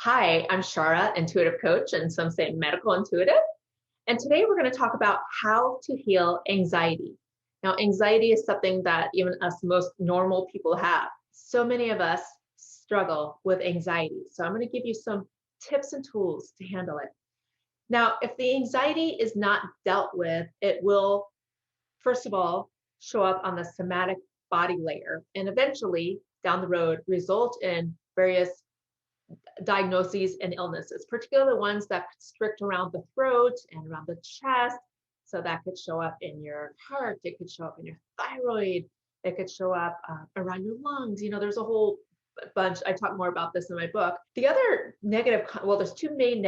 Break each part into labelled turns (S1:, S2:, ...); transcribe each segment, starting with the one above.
S1: Hi, I'm Shara, intuitive coach, and some say medical intuitive. And today we're going to talk about how to heal anxiety. Now, anxiety is something that even us most normal people have. So many of us struggle with anxiety. So I'm going to give you some tips and tools to handle it. Now, if the anxiety is not dealt with, it will, first of all, show up on the somatic body layer and eventually down the road result in various diagnoses and illnesses, particularly the ones that constrict around the throat and around the chest. So that could show up in your heart, it could show up in your thyroid, it could show up around your lungs. There's a whole bunch. I talk more about this in my book. The other negative, well, there's two main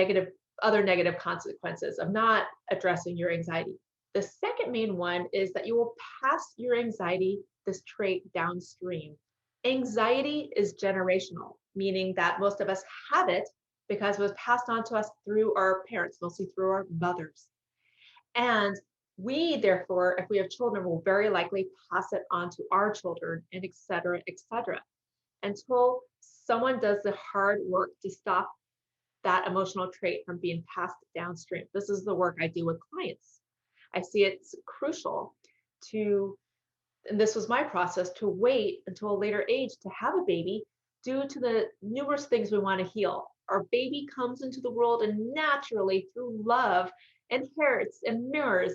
S1: other negative consequences of not addressing your anxiety. The second main one is that you will pass your anxiety, this trait, downstream. Anxiety is generational, meaning that most of us have it because it was passed on to us through our parents, mostly through our mothers. And we, therefore, if we have children, will very likely pass it on to our children, and et cetera, until someone does the hard work to stop that emotional trait from being passed downstream. This is the work I do with clients. I see it's crucial to, and this was my process, to wait until a later age to have a baby due to the numerous things we want to heal. Our baby comes into the world and naturally, through love, inherits and mirrors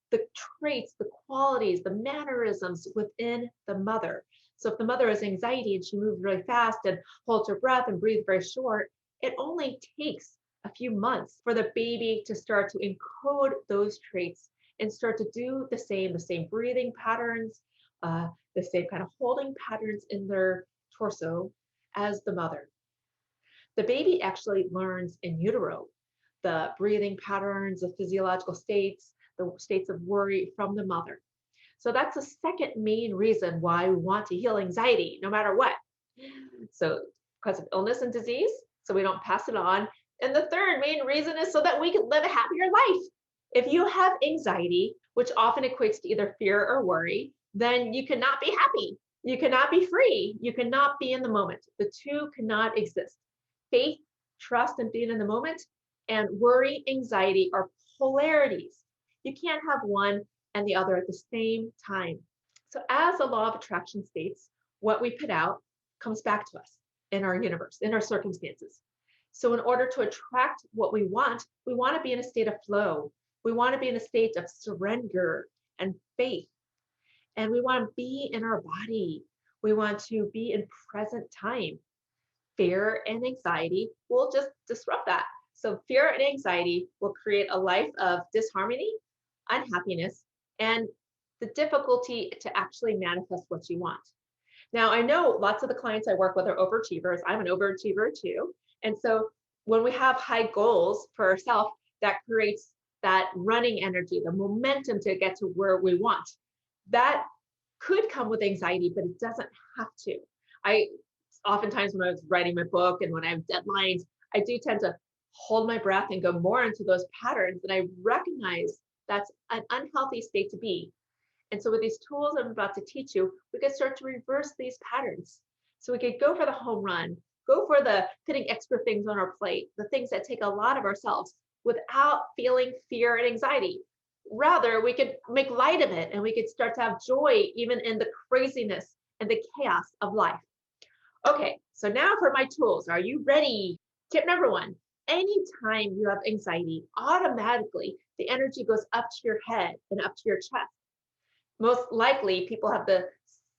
S1: the traits, the qualities, the mannerisms within the mother. So if the mother has anxiety and she moves really fast and holds her breath and breathes very short, it only takes a few months for the baby to start to encode those traits and start to do the same breathing patterns, the same kind of holding patterns in their torso as the mother. The baby actually learns in utero the breathing patterns, the physiological states, the states of worry from the mother. So that's the second main reason why we want to heal anxiety, no matter what. So because of illness and disease, so we don't pass it on. And the third main reason is so that we can live a happier life. If you have anxiety, which often equates to either fear or worry, then you cannot be happy. You cannot be free. You cannot be in the moment. The two cannot exist. Faith, trust, and being in the moment, and worry, anxiety are polarities. You can't have one and the other at the same time. So, as the law of attraction states, what we put out comes back to us in our universe, in our circumstances. So, in order to attract what we want to be in a state of flow. We want to be in a state of surrender and faith. And we want to be in our body. We want to be in present time. Fear and anxiety will just disrupt that. So fear and anxiety will create a life of disharmony, unhappiness, and the difficulty to actually manifest what you want. Now, I know lots of the clients I work with are overachievers. I'm an overachiever too. And so when we have high goals for ourselves, that creates that running energy, the momentum to get to where we want. That could come with anxiety, but it doesn't have to. I oftentimes when I was writing my book and when I have deadlines, I do tend to hold my breath and go more into those patterns. And I recognize that's an unhealthy state to be. And so with these tools I'm about to teach you, we can start to reverse these patterns. So we could go for the home run, go for the putting extra things on our plate, the things that take a lot of ourselves without feeling fear and anxiety. Rather, we could make light of it and we could start to have joy even in the craziness and the chaos of life. Okay, so now for my tools. Are you ready? Tip number one, anytime you have anxiety, automatically the energy goes up to your head and up to your chest. Most likely, people have the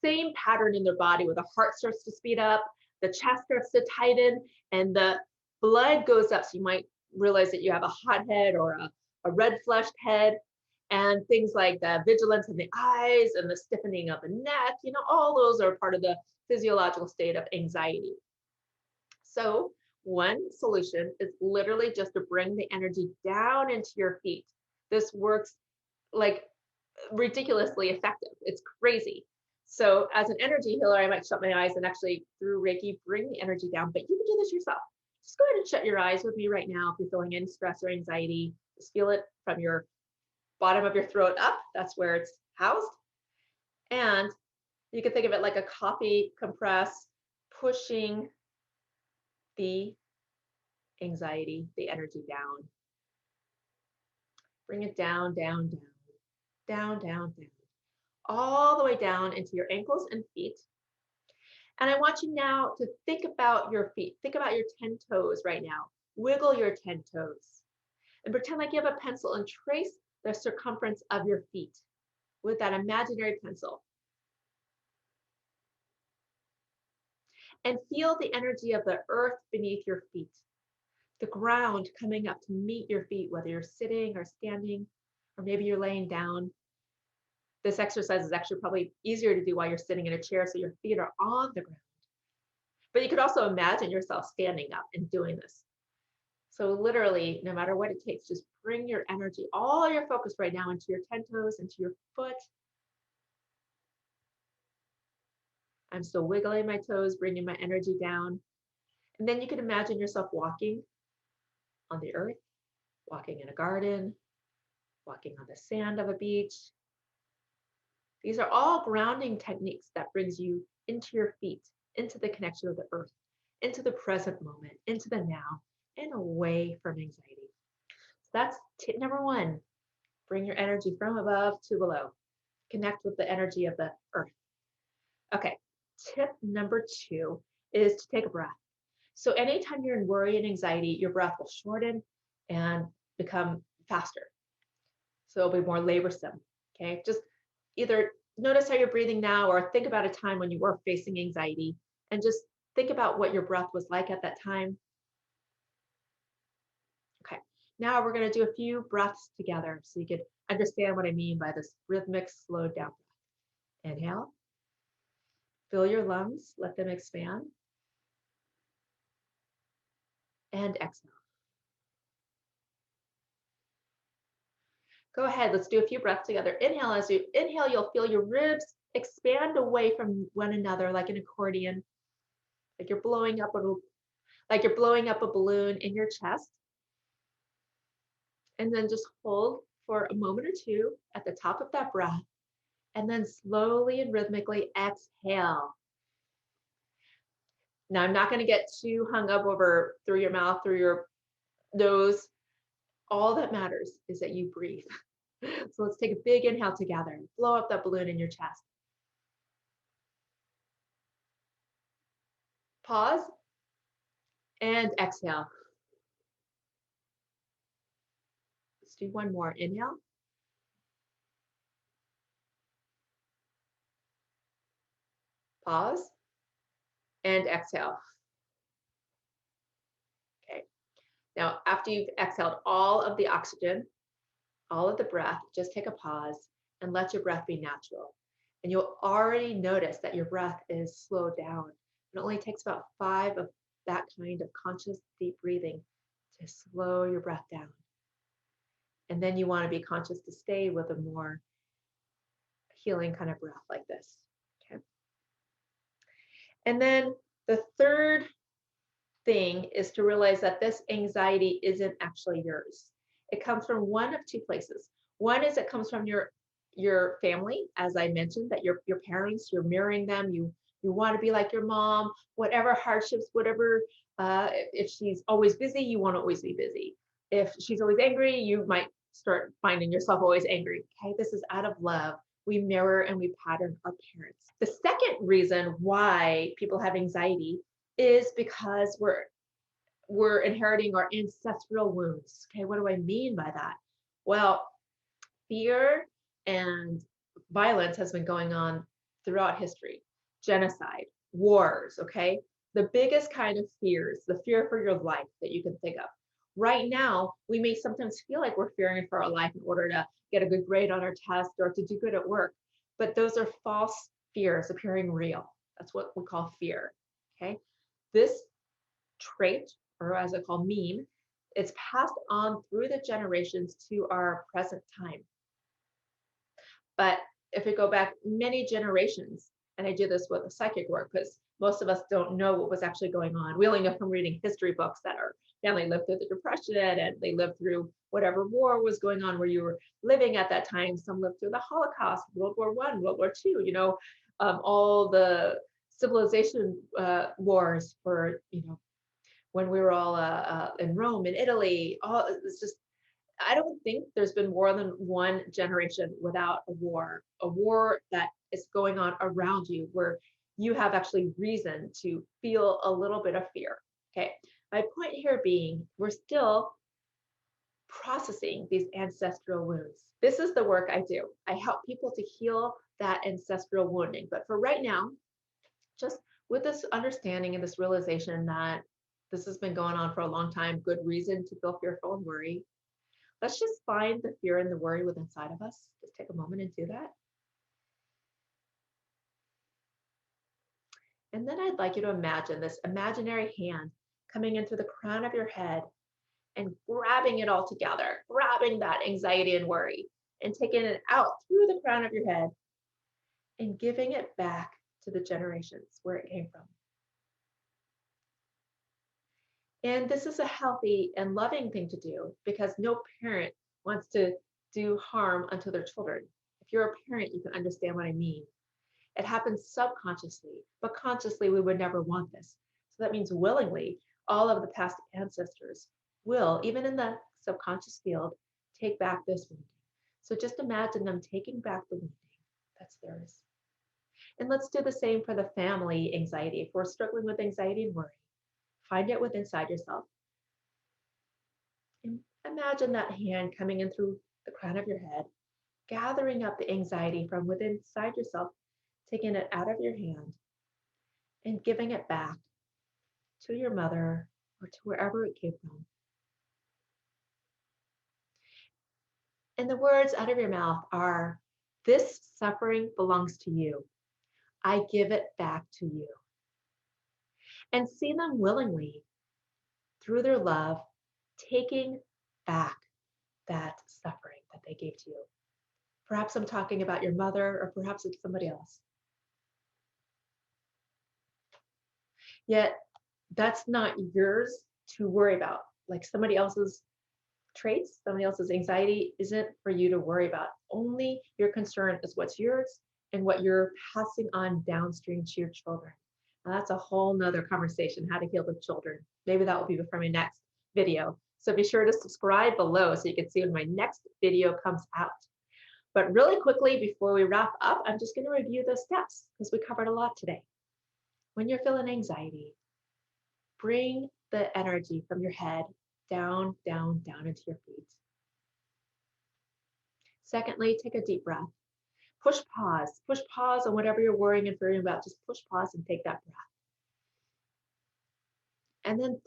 S1: same pattern in their body where the heart starts to speed up, the chest starts to tighten, and the blood goes up. So you might realize that you have a hot head or a red flushed head, and things like the vigilance in the eyes and the stiffening of the neck, all those are part of the physiological state of anxiety. So one solution is literally just to bring the energy down into your feet. This works like ridiculously effective. It's crazy. So as an energy healer, I might shut my eyes and actually through Reiki, bring the energy down, but you can do this yourself. Just go ahead and shut your eyes with me right now. If you're feeling any stress or anxiety, just feel it from your bottom of your throat up. That's where it's housed. And you can think of it like a coffee compress pushing the anxiety, the energy down. Bring it down, down, down, down, down, down, all the way down into your ankles and feet. And I want you now to think about your feet. Think about your 10 toes right now. Wiggle your 10 toes and pretend like you have a pencil and trace the circumference of your feet with that imaginary pencil. And feel the energy of the earth beneath your feet, the ground coming up to meet your feet, whether you're sitting or standing, or maybe you're laying down. This exercise is actually probably easier to do while you're sitting in a chair, so your feet are on the ground. But you could also imagine yourself standing up and doing this. So literally, no matter what it takes, just bring your energy, all your focus right now into your 10 toes, into your foot. I'm still wiggling my toes, bringing my energy down. And then you can imagine yourself walking on the earth, walking in a garden, walking on the sand of a beach. These are all grounding techniques that brings you into your feet, into the connection with the earth, into the present moment, into the now, and away from anxiety. So that's tip number 1. Bring your energy from above to below. Connect with the energy of the earth. Okay, tip number 2 is to take a breath. So anytime you're in worry and anxiety, your breath will shorten and become faster. So it'll be more laborsome, okay? Just either notice how you're breathing now or think about a time when you were facing anxiety and just think about what your breath was like at that time. Okay, now we're going to do a few breaths together so you can understand what I mean by this rhythmic, slowed down breath. Inhale, fill your lungs, let them expand, and exhale. Go ahead, let's do a few breaths together. Inhale, as you inhale, you'll feel your ribs expand away from one another like an accordion, like you're blowing up a balloon in your chest. And then just hold for a moment or two at the top of that breath, and then slowly and rhythmically exhale. Now, I'm not going to get too hung up over through your mouth, through your nose. All that matters is that you breathe. So let's take a big inhale together. Blow up that balloon in your chest. Pause and exhale. Let's do one more. Inhale. Pause and exhale. Okay. Now, after you've exhaled all of the oxygen, all of the breath, just take a pause and let your breath be natural. And you'll already notice that your breath is slowed down. It only takes about 5 of that kind of conscious deep breathing to slow your breath down. And then you want to be conscious to stay with a more healing kind of breath like this. Okay. And then the third thing is to realize that this anxiety isn't actually yours. It comes from one of 2 places. One is it comes from your family, as I mentioned, that your parents, you're mirroring them. You want to be like your mom, whatever hardships, whatever, if she's always busy, you want to always be busy. If she's always angry, you might start finding yourself always angry. Okay, this is out of love. We mirror and we pattern our parents. The second reason why people have anxiety is because we're inheriting our ancestral wounds. Okay, what do I mean by that? Well, fear and violence has been going on throughout history. Genocide, wars, okay? The biggest kind of fears, the fear for your life that you can think of. Right now, we may sometimes feel like we're fearing for our life in order to get a good grade on our test or to do good at work. But those are false fears appearing real. That's what we call fear, okay? This trait, or as I call meme, it's passed on through the generations to our present time. But if we go back many generations, and I do this with the psychic work because most of us don't know what was actually going on. We only know from reading history books that our family lived through the Depression and they lived through whatever war was going on where you were living at that time. Some lived through the Holocaust, World War I, World War II, all the civilization wars for, when we were all in Rome, in Italy. All it's just, I don't think there's been more than one generation without a war that is going on around you where you have actually reason to feel a little bit of fear. Okay. My point here being, we're still processing these ancestral wounds. This is the work I do. I help people to heal that ancestral wounding. But for right now, just with this understanding and this realization that this has been going on for a long time, good reason to feel fearful and worry. Let's just find the fear and the worry within inside of us. Just take a moment and do that. And then I'd like you to imagine this imaginary hand coming in through the crown of your head and grabbing it all together, grabbing that anxiety and worry and taking it out through the crown of your head and giving it back to the generations where it came from. And this is a healthy and loving thing to do because no parent wants to do harm unto their children. If you're a parent, you can understand what I mean. It happens subconsciously, but consciously we would never want this. So that means willingly, all of the past ancestors will, even in the subconscious field, take back this wounding. So just imagine them taking back the wounding that's theirs. And let's do the same for the family anxiety. If we're struggling with anxiety and worry, find it within inside yourself. And imagine that hand coming in through the crown of your head, gathering up the anxiety from within inside yourself, taking it out of your hand and giving it back to your mother or to wherever it came from. And the words out of your mouth are, "This suffering belongs to you. I give it back to you." And see them willingly, through their love, taking back that suffering that they gave to you. Perhaps I'm talking about your mother, or perhaps it's somebody else. Yet that's not yours to worry about. Like somebody else's traits, somebody else's anxiety isn't for you to worry about. Only your concern is what's yours and what you're passing on downstream to your children. Now that's a whole nother conversation, how to heal with children. Maybe that will be for my next video. So be sure to subscribe below so you can see when my next video comes out. But really quickly, before we wrap up, I'm just going to review those steps because we covered a lot today. When you're feeling anxiety, bring the energy from your head down, down, down into your feet. Secondly, take a deep breath. Push pause on whatever you're worrying and fearing about. Just push pause and take that breath. And then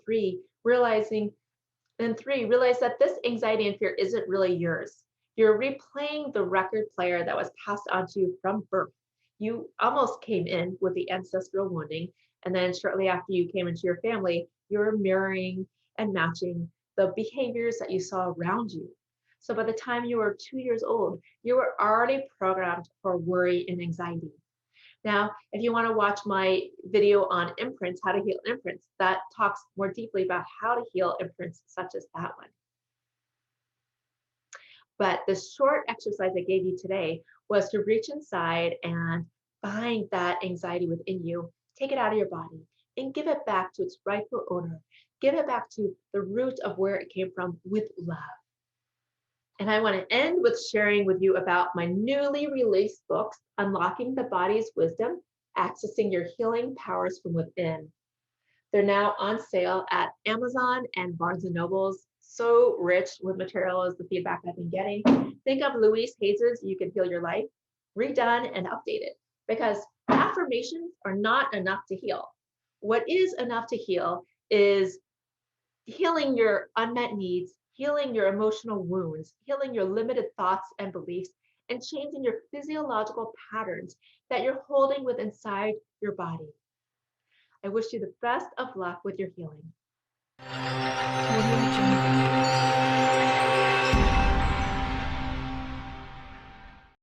S1: realize that this anxiety and fear isn't really yours. You're replaying the record player that was passed on to you from birth. You almost came in with the ancestral wounding, and then shortly after you came into your family, you were mirroring and matching the behaviors that you saw around you. So by the time you were 2 years old, you were already programmed for worry and anxiety. Now, if you want to watch my video on imprints, how to heal imprints, that talks more deeply about how to heal imprints such as that one. But the short exercise I gave you today was to reach inside and find that anxiety within you, take it out of your body and give it back to its rightful owner. Give it back to the root of where it came from with love. And I want to end with sharing with you about my newly released books, Unlocking the Body's Wisdom, Accessing Your Healing Powers from Within. They're now on sale at Amazon and Barnes & Noble's. So rich with material is the feedback I've been getting. Think of Louise Hayes's You Can Heal Your Life, redone and updated, because affirmations are not enough to heal. What is enough to heal is healing your unmet needs, healing your emotional wounds, healing your limited thoughts and beliefs, and changing your physiological patterns that you're holding within inside your body. I wish you the best of luck with your healing.